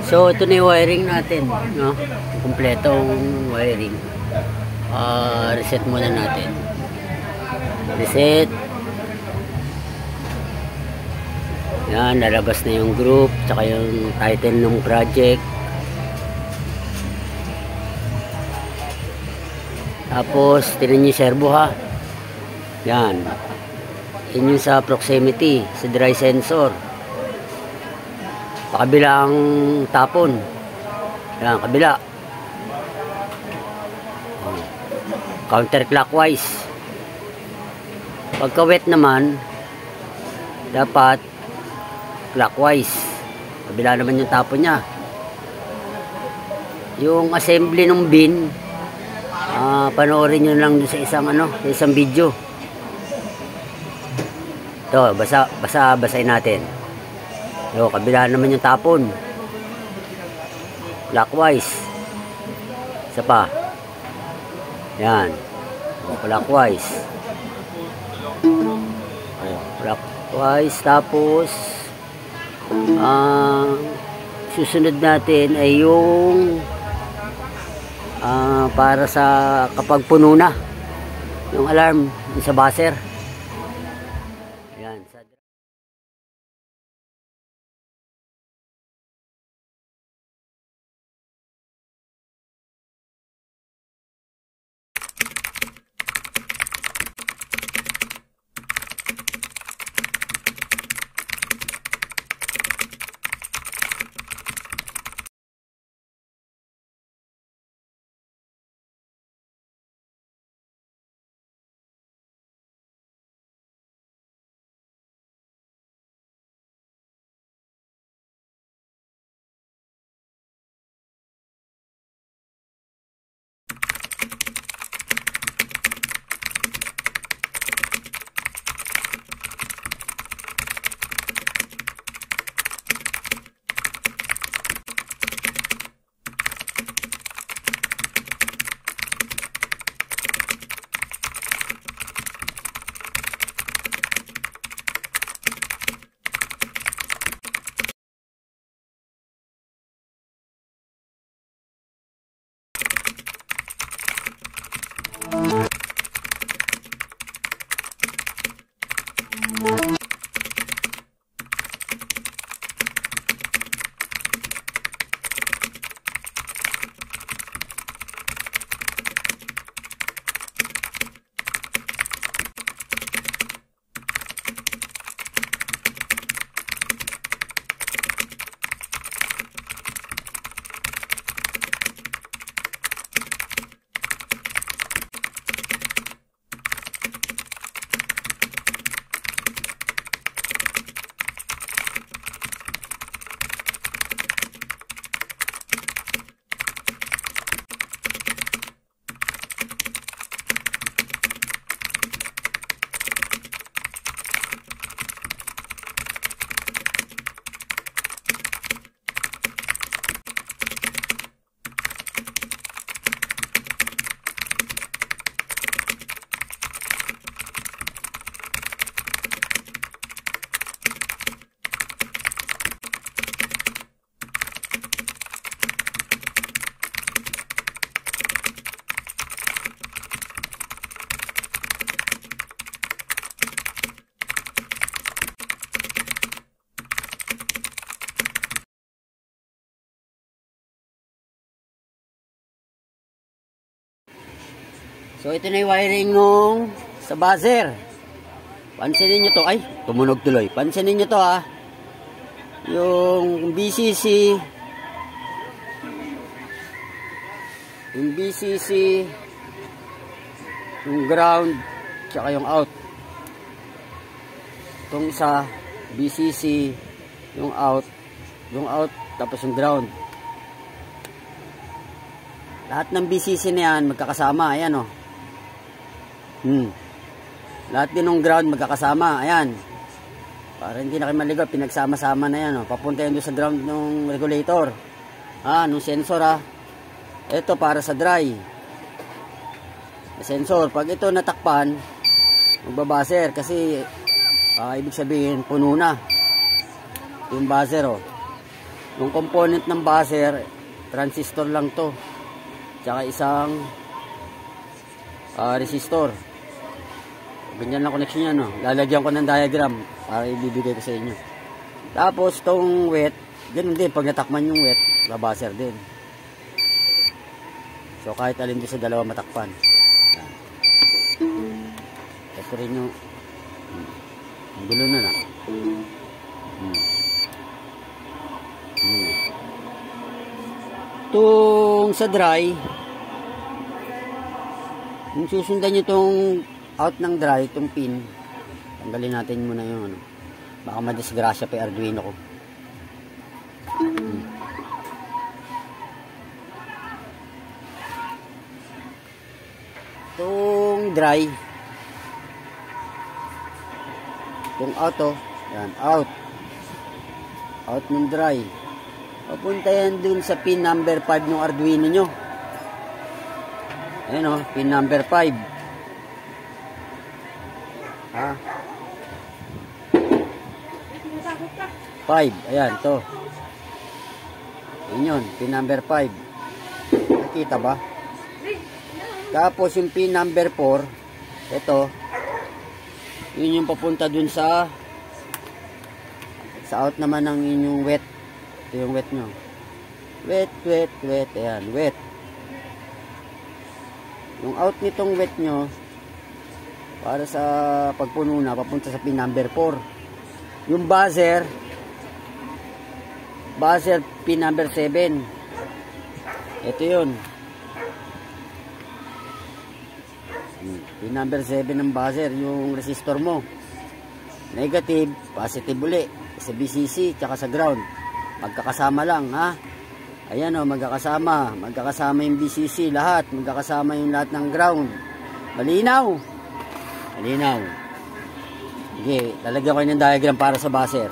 So ito na yung wiring natin, no? Kompletong wiring. Reset muna natin. Reset. Yan, lalabas na yung group, tsaka yung title ng project. Tapos, tinan nyo yung servo ha. Yan. Yan yung sa proximity, sa dry sensor. Pakabilang tapon. Yan, kabila. Counterclockwise. Pagka wet naman, dapat clockwise. Kabila naman yung tapon niya. Yung assembly ng bin, panoorin nyo lang sa isang video. Ito, basahin natin. Ito, kabila naman yung tapon. Clockwise. Isa pa. Yan. Clockwise. Clockwise. Tapos, susunod natin ay yung para sa kapag puno na yung alarm sa buzzer. Yan. So ito na yung wiring nung sa buzzer. Pansinin nyo to. Ay, tumunog tuloy. Pansinin nyo to ha. Yung BCC. Yung BCC. Yung ground. Tsaka yung out. Itong isa. BCC. Yung out. Yung out. Tapos yung ground. Lahat ng BCC na yan magkakasama. Ayan o. Lahat din ng ground magkakasama. Ayan. Para hindi na kayo maligaw, pinagsama-sama na yan. Papunta yan doon sa ground ng regulator. Nung sensor ha. Ito para sa dry. Sensor. Pag ito natakpan, magbabaser. Kasi, ibig sabihin, puno na. Yung buzzer Yung component ng buzzer, transistor lang to. Tsaka isang resistor. Ganyan lang connection yan, no? Lalagyan ko ng diagram para ibibigay ko sa inyo. Tapos, tong wet, ganun din. Pag natakman yung wet, babuzzer din. So, kahit alin doon sa dalawa matakpan. Yan. Ito rin yung gulo na na. Itong sa dry, kung susundan nyo itong out ng dry, itong pin, tanggalin natin muna yung ano. Baka madisgrasya pa yung Arduino ko. Itong dry, itong out, oh, yan, out ng dry, papunta yan dun sa pin number 5 ng Arduino nyo. Ayan, o, pin number 5. Ha? 5, ayan, to. Ayan yun, pin number 5. Nakita ba? Tapos yung pin number 4, ito, yun yung papunta dun sa out naman ng inyong wet. Ito yung wet nyo. Wet. Ayan, wet. Yung out nitong wet nyo, para sa pagpuno na, papunta sa pin number 4. Yung buzzer, pin number 7. Ito yun. Pin number 7 ng buzzer, yung resistor mo. Negative, positive uli. Sa BCC, tsaka sa ground. Magkakasama lang, ha? Ayan, o, magkakasama. Magkakasama yung BCC, lahat. Magkakasama yung lahat ng ground. Malinaw? Malinaw. Sige, lalagyan ko yung diagram para sa buzzer.